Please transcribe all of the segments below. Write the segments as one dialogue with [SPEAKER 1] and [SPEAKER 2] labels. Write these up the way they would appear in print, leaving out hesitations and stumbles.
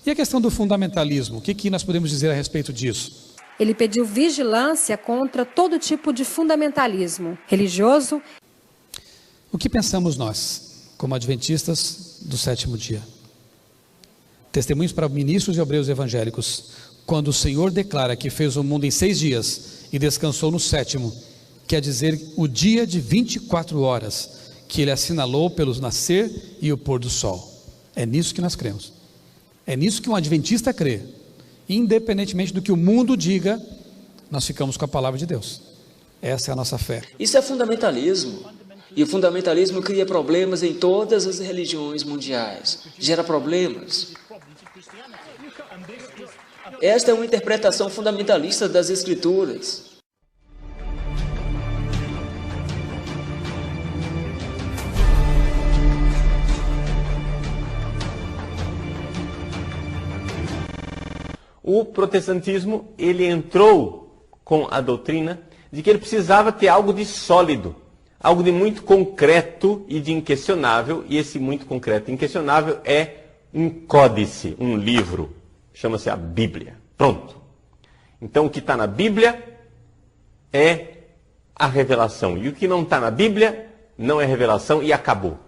[SPEAKER 1] E a questão do fundamentalismo, o que nós podemos dizer a respeito disso?
[SPEAKER 2] Ele pediu vigilância contra todo tipo de fundamentalismo religioso.
[SPEAKER 1] O que pensamos nós, como adventistas do sétimo dia? Testemunhos para ministros e obreiros evangélicos, quando o Senhor declara que fez o mundo em 6 dias e descansou no sétimo, quer dizer o dia de 24 horas, que Ele assinalou pelo nascer e o pôr do sol. É nisso que nós cremos, é nisso que um adventista crê. Independentemente do que o mundo diga, nós ficamos com a palavra de Deus. Essa é a nossa fé.
[SPEAKER 3] Isso é fundamentalismo. E o fundamentalismo cria problemas em todas as religiões mundiais. Gera problemas. Esta é uma interpretação fundamentalista das Escrituras.
[SPEAKER 4] O protestantismo, ele entrou com a doutrina de que ele precisava ter algo de sólido, algo de muito concreto e de inquestionável, e esse muito concreto e inquestionável é um códice, um livro, chama-se a Bíblia. Pronto. Então o que está na Bíblia é a revelação, e o que não está na Bíblia não é revelação e acabou.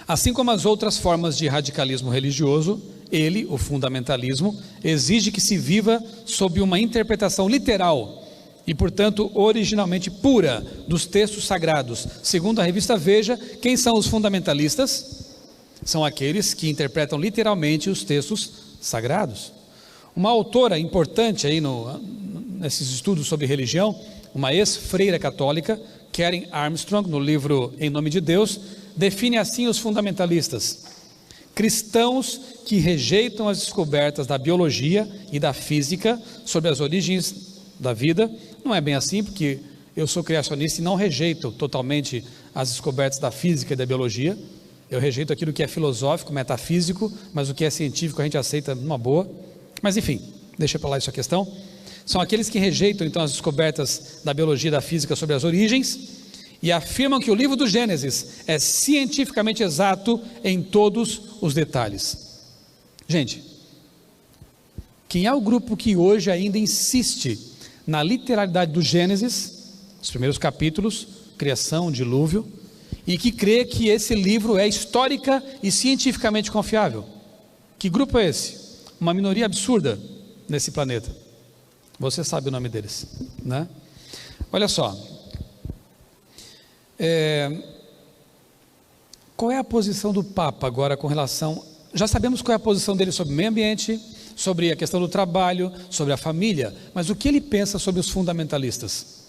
[SPEAKER 1] Assim como as outras formas de radicalismo religioso, ele, o fundamentalismo, exige que se viva sob uma interpretação literal e, portanto, originalmente pura dos textos sagrados. Segundo a revista Veja, quem são os fundamentalistas? São aqueles que interpretam literalmente os textos sagrados. Uma autora importante aí nesses estudos sobre religião, uma ex-freira católica, Karen Armstrong, no livro Em Nome de Deus, define assim os fundamentalistas: cristãos que rejeitam as descobertas da biologia e da física sobre as origens da vida. Não é bem assim, porque eu sou criacionista e não rejeito totalmente as descobertas da física e da biologia. Eu rejeito aquilo que é filosófico, metafísico, mas o que é científico a gente aceita numa boa. Mas enfim, deixa para lá essa questão. São aqueles que rejeitam então as descobertas da biologia e da física sobre as origens e afirmam que o livro do Gênesis é cientificamente exato em todos os detalhes. Gente, quem é o grupo que hoje ainda insiste na literalidade do Gênesis, os primeiros capítulos, criação, dilúvio, e que crê que esse livro é histórica e cientificamente confiável? Que grupo é esse? Uma minoria absurda nesse planeta. Você sabe o nome deles, né? Olha só. Qual é a posição do Papa agora com relação... Já sabemos qual é a posição dele sobre o meio ambiente, sobre a questão do trabalho, sobre a família, mas o que ele pensa sobre os fundamentalistas?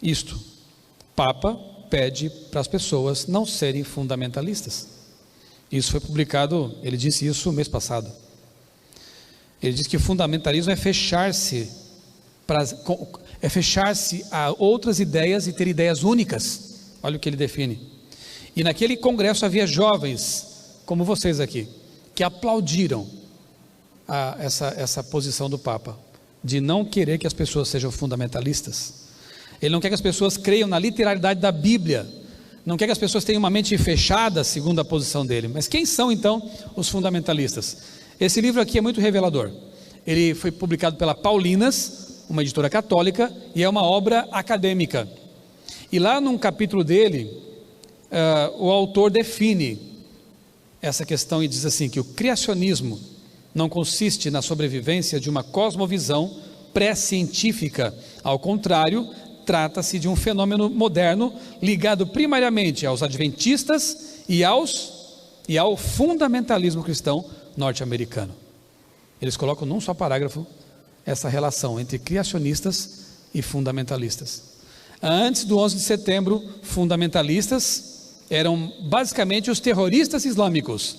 [SPEAKER 1] Isto: Papa pede para as pessoas não serem fundamentalistas. Isso foi publicado, ele disse isso mês passado. Ele diz que o fundamentalismo é fechar-se a outras ideias e ter ideias únicas. Olha o que ele define. E naquele congresso havia jovens, como vocês aqui, que aplaudiram essa posição do Papa, de não querer que as pessoas sejam fundamentalistas. Ele não quer que as pessoas creiam na literalidade da Bíblia, não quer que as pessoas tenham uma mente fechada, segundo a posição dele. Mas quem são então os fundamentalistas? Esse livro aqui é muito revelador. Ele foi publicado pela Paulinas, uma editora católica, e é uma obra acadêmica. E lá num capítulo dele, o autor define essa questão e diz assim, que o criacionismo não consiste na sobrevivência de uma cosmovisão pré-científica. Ao contrário, trata-se de um fenômeno moderno ligado primariamente aos adventistas e ao fundamentalismo cristão norte-americano. Eles colocam num só parágrafo essa relação entre criacionistas e fundamentalistas. Antes do 11 de setembro, fundamentalistas eram basicamente os terroristas islâmicos.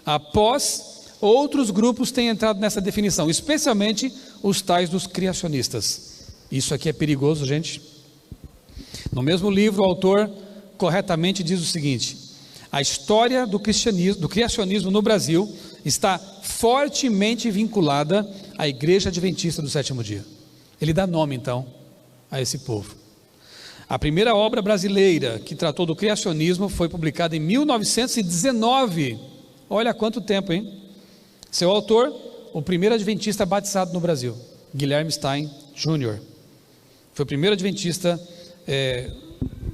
[SPEAKER 1] Após, outros grupos têm entrado nessa definição, especialmente os tais dos criacionistas. Isso aqui é perigoso, gente. No mesmo livro, o autor corretamente diz o seguinte: a história do criacionismo no Brasil está fortemente vinculada à Igreja Adventista do Sétimo Dia. Ele dá nome, então, a esse povo. A primeira obra brasileira que tratou do criacionismo foi publicada em 1919, Olha há quanto tempo, hein? Seu autor, o primeiro adventista batizado no Brasil, Guilherme Stein Jr. Foi o primeiro adventista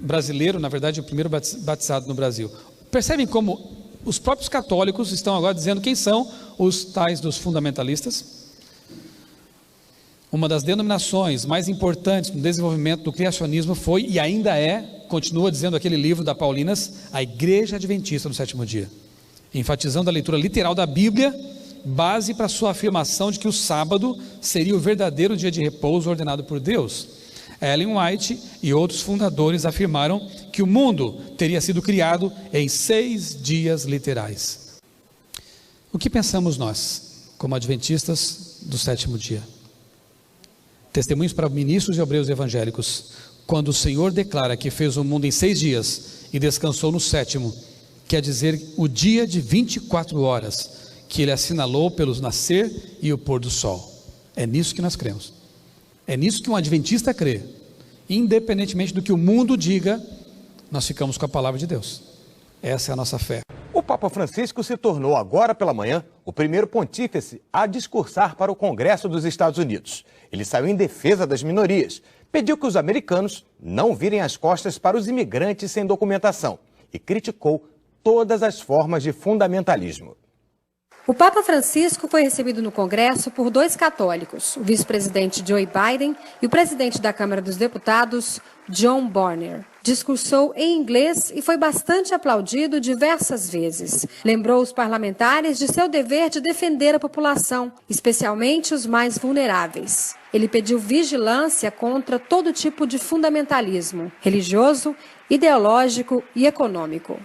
[SPEAKER 1] brasileiro, na verdade, o primeiro batizado no Brasil. Percebem como os próprios católicos estão agora dizendo quem são os tais dos fundamentalistas? Uma das denominações mais importantes no desenvolvimento do criacionismo foi, e ainda é, continua dizendo aquele livro da Paulinas, a Igreja Adventista do Sétimo Dia, enfatizando a leitura literal da Bíblia, base para sua afirmação de que o sábado seria o verdadeiro dia de repouso ordenado por Deus. Ellen White e outros fundadores afirmaram que o mundo teria sido criado em 6 dias literais. O que pensamos nós, como adventistas do sétimo dia? Testemunhos para ministros e obreiros evangélicos, quando o Senhor declara que fez o mundo em 6 dias e descansou no sétimo, quer dizer o dia de 24 horas, que Ele assinalou pelos nascer e o pôr do sol. É nisso que nós cremos. É nisso que um adventista crê. Independentemente do que o mundo diga, nós ficamos com a palavra de Deus. Essa é a nossa fé.
[SPEAKER 5] O Papa Francisco se tornou agora pela manhã o primeiro pontífice a discursar para o Congresso dos Estados Unidos. Ele saiu em defesa das minorias, pediu que os americanos não virem as costas para os imigrantes sem documentação e criticou todas as formas de fundamentalismo.
[SPEAKER 2] O Papa Francisco foi recebido no Congresso por 2 católicos, o vice-presidente Joe Biden e o presidente da Câmara dos Deputados, John Boehner. Discursou em inglês e foi bastante aplaudido diversas vezes. Lembrou os parlamentares de seu dever de defender a população, especialmente os mais vulneráveis. Ele pediu vigilância contra todo tipo de fundamentalismo religioso, ideológico e econômico.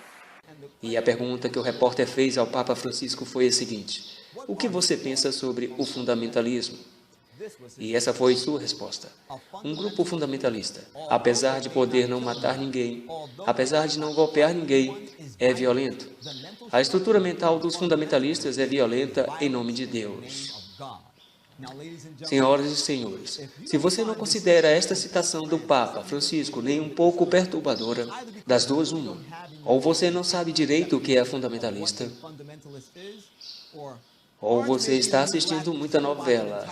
[SPEAKER 3] E a pergunta que o repórter fez ao Papa Francisco foi a seguinte: o que você pensa sobre o fundamentalismo? E essa foi sua resposta. Um grupo fundamentalista, apesar de poder não matar ninguém, apesar de não golpear ninguém, é violento. A estrutura mental dos fundamentalistas é violenta em nome de Deus. Senhoras e senhores, se você não considera esta citação do Papa Francisco nem um pouco perturbadora, das duas uma, ou você não sabe direito o que é fundamentalista, ou você está assistindo muita novela.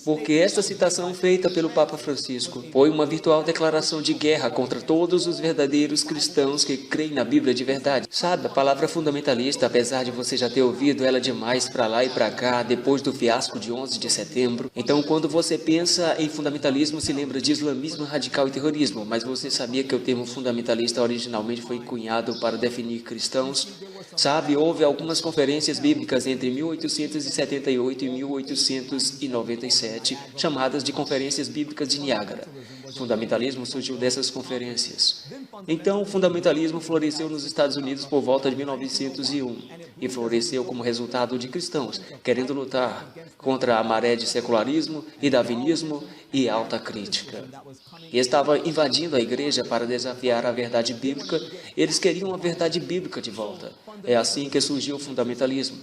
[SPEAKER 3] Porque esta citação feita pelo Papa Francisco foi uma virtual declaração de guerra contra todos os verdadeiros cristãos que creem na Bíblia de verdade. Sabe, a palavra fundamentalista, apesar de você já ter ouvido ela demais para lá e para cá, depois do fiasco de 11 de setembro, então quando você pensa em fundamentalismo, se lembra de islamismo radical e terrorismo, mas você sabia que o termo fundamentalista originalmente foi cunhado para definir cristãos? Sabe, houve algumas conferências bíblicas entre 1878 e 1897, chamadas de Conferências Bíblicas de Niágara. O fundamentalismo surgiu dessas conferências. Então, o fundamentalismo floresceu nos Estados Unidos por volta de 1901 e floresceu como resultado de cristãos querendo lutar contra a maré de secularismo e darwinismo e alta crítica. E estava invadindo a igreja para desafiar a verdade bíblica. Eles queriam a verdade bíblica de volta. É assim que surgiu o fundamentalismo.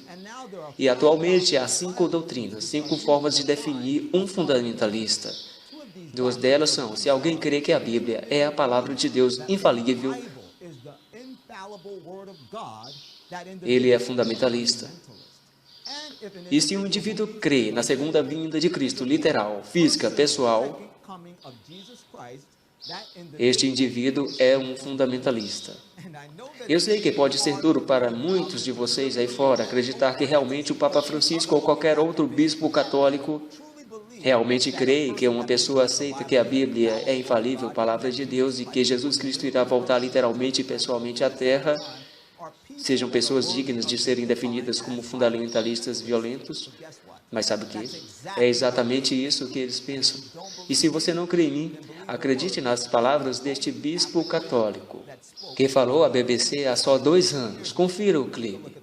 [SPEAKER 3] E atualmente há 5 doutrinas, 5 formas de definir um fundamentalista. 2 delas são: se alguém crê que a Bíblia é a palavra de Deus infalível, ele é fundamentalista. E se um indivíduo crê na segunda vinda de Cristo literal, física, pessoal, este indivíduo é um fundamentalista. Eu sei que pode ser duro para muitos de vocês aí fora acreditar que realmente o Papa Francisco ou qualquer outro bispo católico realmente crê que uma pessoa aceita que a Bíblia é infalível, palavra de Deus, e que Jesus Cristo irá voltar literalmente e pessoalmente à Terra, sejam pessoas dignas de serem definidas como fundamentalistas violentos. Mas sabe o que? É exatamente isso que eles pensam. E se você não crê em mim, acredite nas palavras deste bispo católico, que falou à BBC há só 2 anos. Confira o clipe.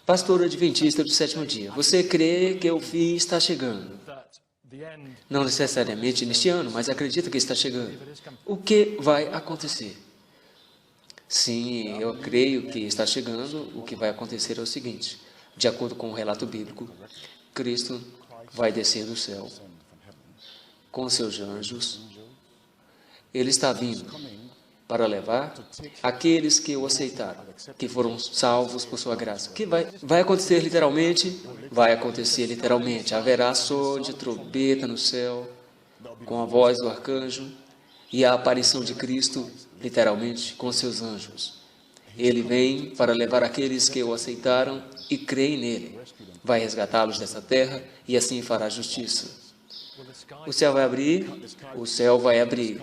[SPEAKER 3] Pastor adventista do sétimo dia, você crê que o fim está chegando? Não necessariamente neste ano, mas acredita que está chegando. O que vai acontecer? Sim, eu creio que está chegando. O que vai acontecer é o seguinte: de acordo com o relato bíblico, Cristo vai descer do céu com seus anjos. Ele está vindo para levar aqueles que o aceitaram, que foram salvos por sua graça. Que vai acontecer literalmente? Vai acontecer literalmente. Haverá som de trombeta no céu, com a voz do arcanjo, e a aparição de Cristo, literalmente, com seus anjos. Ele vem para levar aqueles que o aceitaram e creem nele. Vai resgatá-los dessa terra e assim fará justiça. O céu vai abrir, o céu vai abrir.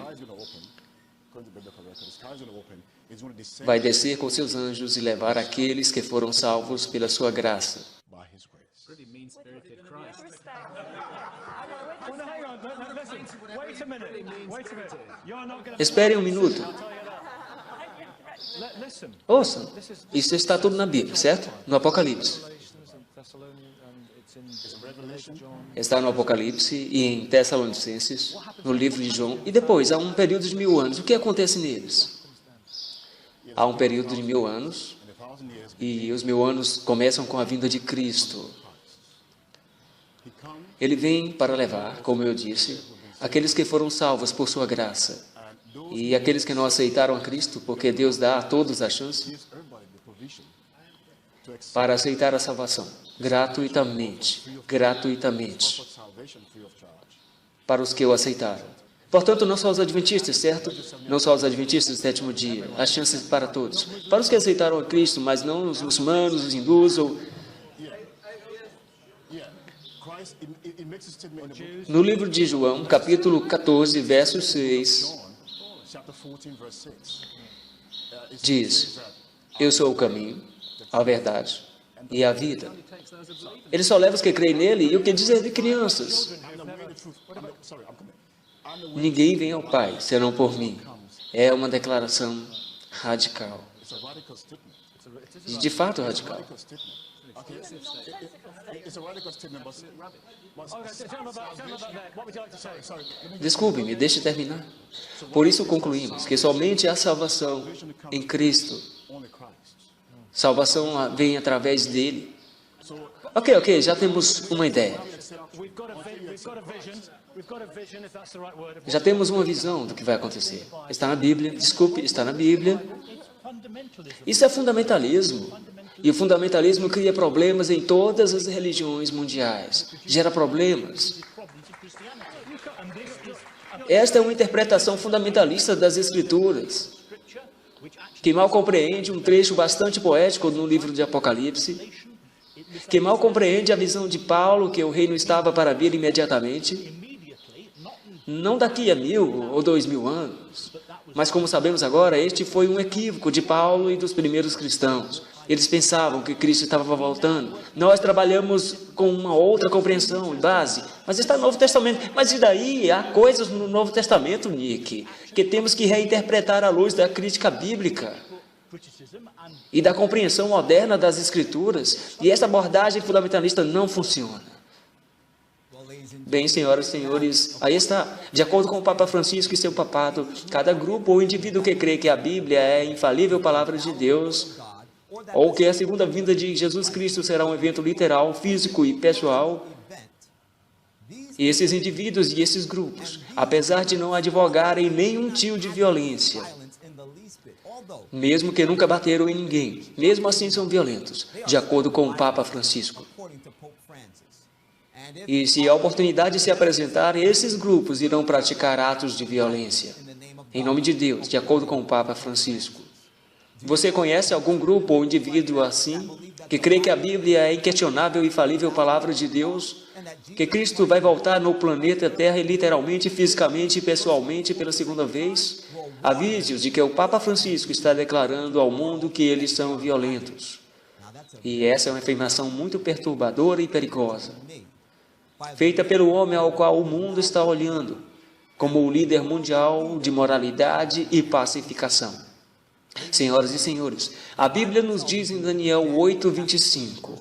[SPEAKER 3] Vai descer com seus anjos e levar aqueles que foram salvos pela sua graça. Espere um minuto. Ouçam, isso está tudo na Bíblia, certo? No Apocalipse. Está no Apocalipse e em Tessalonicenses, no livro de João. E depois, há um período de 1000 anos. O que acontece neles? Há um período de 1000 anos e os 1000 anos começam com a vinda de Cristo. Ele vem para levar, como eu disse, aqueles que foram salvos por sua graça e aqueles que não aceitaram a Cristo, porque Deus dá a todos a chance para aceitar a salvação, gratuitamente, para os que o aceitaram. Portanto, não só os adventistas, certo? Não só os adventistas do sétimo dia, as chances para todos. Para os que aceitaram a Cristo, mas não os muçulmanos, os hindus ou... No livro de João, capítulo 14, verso 6, diz: eu sou o caminho, a verdade e a vida. Ele só leva os que creem nele. E o que dizer de crianças? Ninguém vem ao Pai, senão por mim. É uma declaração radical. De fato, radical. Desculpe-me, deixe terminar. Por isso concluímos que somente a salvação em Cristo. Salvação vem através dele. Ok, já temos uma ideia. Já temos uma visão do que vai acontecer. Está na Bíblia, desculpe, está na Bíblia. Isso é fundamentalismo. E o fundamentalismo cria problemas em todas as religiões mundiais. Gera problemas. Esta é uma interpretação fundamentalista das Escrituras, que mal compreende um trecho bastante poético no livro de Apocalipse, que mal compreende a visão de Paulo, que o reino estava para vir imediatamente, não daqui a 1000 ou 2000 anos, mas como sabemos agora, este foi um equívoco de Paulo e dos primeiros cristãos. Eles pensavam que Cristo estava voltando. Nós trabalhamos com uma outra compreensão, base, mas está no Novo Testamento. Mas e daí? Há coisas no Novo Testamento, Nick, que temos que reinterpretar à luz da crítica bíblica e da compreensão moderna das Escrituras. E essa abordagem fundamentalista não funciona. Bem, senhoras e senhores, aí está. De acordo com o Papa Francisco e seu papado, cada grupo ou indivíduo que crê que a Bíblia é a infalível palavra de Deus, ou que a segunda vinda de Jesus Cristo será um evento literal, físico e pessoal, e esses indivíduos e esses grupos, apesar de não advogarem nenhum tipo de violência, mesmo que nunca bateram em ninguém, mesmo assim são violentos, de acordo com o Papa Francisco. E se a oportunidade se apresentar, esses grupos irão praticar atos de violência, em nome de Deus, de acordo com o Papa Francisco. Você conhece algum grupo ou indivíduo assim, que crê que a Bíblia é a inquestionável e infalível palavra de Deus, que Cristo vai voltar no planeta Terra e literalmente, fisicamente e pessoalmente pela segunda vez? Avise-os de que o Papa Francisco está declarando ao mundo que eles são violentos. E essa é uma afirmação muito perturbadora e perigosa, feita pelo homem ao qual o mundo está olhando, como o líder mundial de moralidade e pacificação. Senhoras e senhores, a Bíblia nos diz em Daniel 8:25,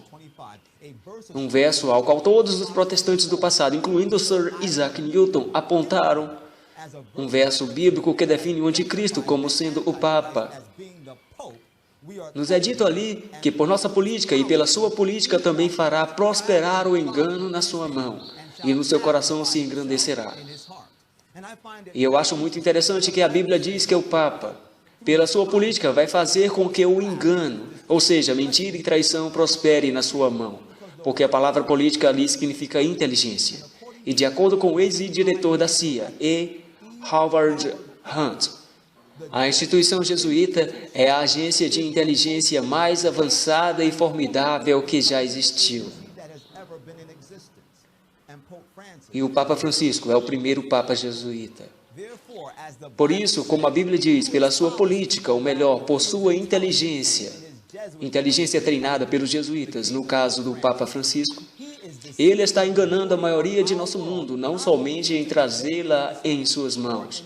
[SPEAKER 3] um verso ao qual todos os protestantes do passado, incluindo Sir Isaac Newton, apontaram, um verso bíblico que define o anticristo como sendo o Papa. Nos é dito ali que por nossa política e pela sua política também fará prosperar o engano na sua mão, e no seu coração se engrandecerá. E eu acho muito interessante que a Bíblia diz que o Papa pela sua política, vai fazer com que o engano, ou seja, mentira e traição, prospere na sua mão, porque a palavra política ali significa inteligência. E de acordo com o ex-diretor da CIA, E. Howard Hunt, a instituição jesuíta é a agência de inteligência mais avançada e formidável que já existiu. E o Papa Francisco é o primeiro Papa jesuíta. Por isso, como a Bíblia diz, pela sua política, ou melhor, por sua inteligência treinada pelos jesuítas, no caso do Papa Francisco, ele está enganando a maioria de nosso mundo, não somente em trazê-la em suas mãos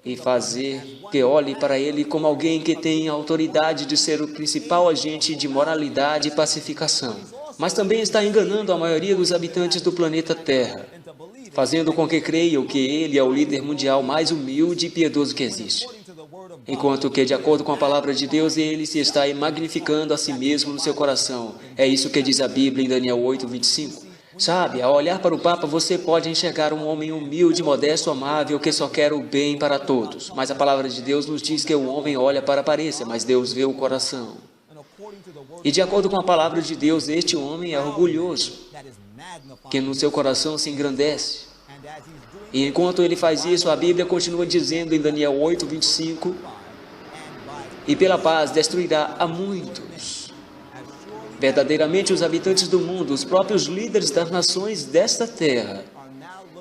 [SPEAKER 3] e fazer que olhe para ele como alguém que tem a autoridade de ser o principal agente de moralidade e pacificação, mas também está enganando a maioria dos habitantes do planeta Terra, fazendo com que creiam que ele é o líder mundial mais humilde e piedoso que existe. Enquanto que, de acordo com a palavra de Deus, ele se está magnificando a si mesmo no seu coração. É isso que diz a Bíblia em Daniel 8:25. Sabe, ao olhar para o Papa, você pode enxergar um homem humilde, modesto, amável, que só quer o bem para todos. Mas a palavra de Deus nos diz que o homem olha para a aparência, mas Deus vê o coração. E de acordo com a palavra de Deus, este homem é orgulhoso, que no seu coração se engrandece. E enquanto ele faz isso, a Bíblia continua dizendo em Daniel 8:25, e pela paz destruirá a muitos. Verdadeiramente, os habitantes do mundo, os próprios líderes das nações desta terra,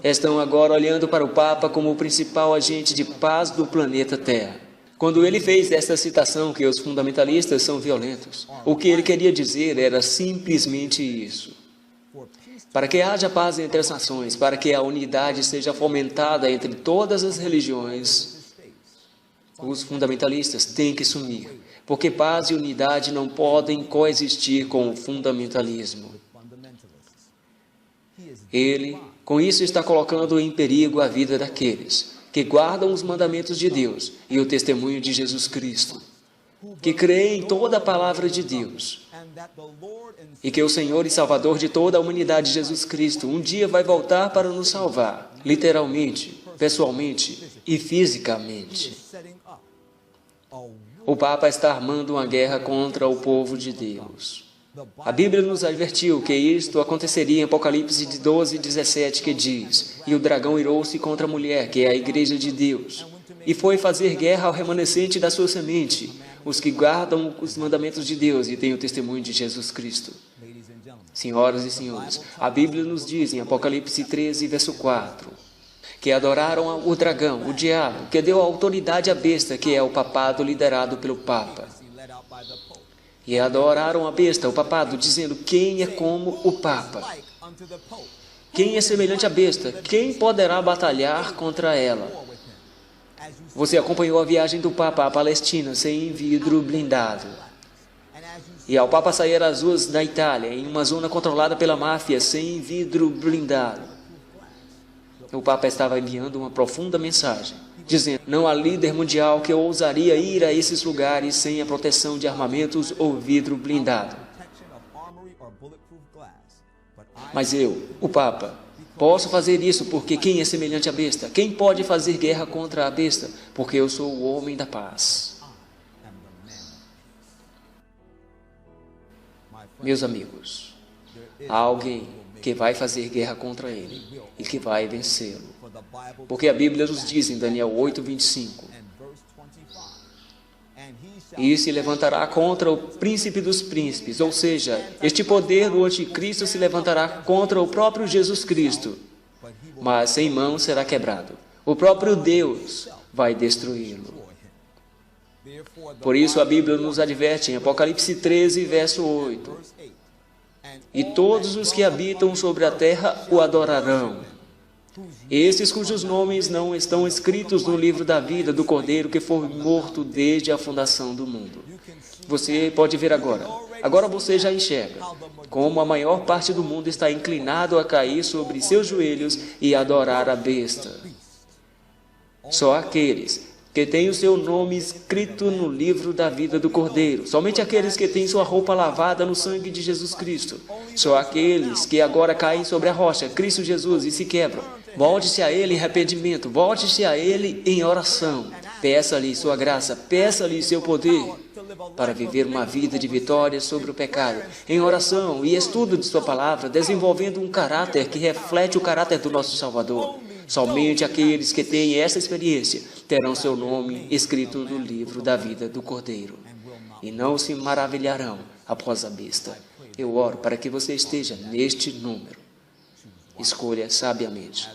[SPEAKER 3] estão agora olhando para o Papa como o principal agente de paz do planeta Terra. Quando ele fez esta citação que os fundamentalistas são violentos, o que ele queria dizer era simplesmente isso. Para que haja paz entre as nações, para que a unidade seja fomentada entre todas as religiões, os fundamentalistas têm que sumir, porque paz e unidade não podem coexistir com o fundamentalismo. Ele, com isso, está colocando em perigo a vida daqueles que guardam os mandamentos de Deus e o testemunho de Jesus Cristo, que creem em toda a palavra de Deus, e que o Senhor e Salvador de toda a humanidade, Jesus Cristo, um dia vai voltar para nos salvar, literalmente, pessoalmente e fisicamente. O Papa está armando uma guerra contra o povo de Deus. A Bíblia nos advertiu que isto aconteceria em Apocalipse 12:17, que diz: e o dragão irou-se contra a mulher, que é a igreja de Deus, e foi fazer guerra ao remanescente da sua semente, os que guardam os mandamentos de Deus e têm o testemunho de Jesus Cristo. Senhoras e senhores, a Bíblia nos diz em Apocalipse 13, verso 4, que adoraram o dragão, o diabo, que deu autoridade à besta, que é o papado liderado pelo Papa. E adoraram a besta, o papado, dizendo: quem é como o Papa? Quem é semelhante à besta? Quem poderá batalhar contra ela? Você acompanhou a viagem do Papa à Palestina sem vidro blindado. E ao Papa sair às ruas da Itália, em uma zona controlada pela máfia, sem vidro blindado. O Papa estava enviando uma profunda mensagem, dizendo: não há líder mundial que ousaria ir a esses lugares sem a proteção de armamentos ou vidro blindado. Mas eu, o Papa, posso fazer isso porque quem é semelhante à besta? Quem pode fazer guerra contra a besta? Porque eu sou o homem da paz. Meus amigos, há alguém que vai fazer guerra contra ele e que vai vencê-lo. Porque a Bíblia nos diz em Daniel 8:25, e se levantará contra o príncipe dos príncipes, ou seja, este poder do anticristo se levantará contra o próprio Jesus Cristo, mas sem mão será quebrado. O próprio Deus vai destruí-lo. Por isso a Bíblia nos adverte em Apocalipse 13, verso 8, e todos os que habitam sobre a terra o adorarão. Esses cujos nomes não estão escritos no livro da vida do Cordeiro que foi morto desde a fundação do mundo. Você pode ver agora. Agora você já enxerga como a maior parte do mundo está inclinado a cair sobre seus joelhos e adorar a besta. Só aqueles que têm o seu nome escrito no livro da vida do Cordeiro, somente aqueles que têm sua roupa lavada no sangue de Jesus Cristo, só aqueles que agora caem sobre a rocha, Cristo Jesus, e se quebram. Volte-se a Ele em arrependimento, volte-se a Ele em oração. Peça-lhe sua graça, peça-lhe seu poder para viver uma vida de vitória sobre o pecado, em oração e estudo de sua palavra, desenvolvendo um caráter que reflete o caráter do nosso Salvador. Somente aqueles que têm essa experiência terão seu nome escrito no livro da vida do Cordeiro e não se maravilharão após a besta. Eu oro para que você esteja neste número. Escolha sabiamente.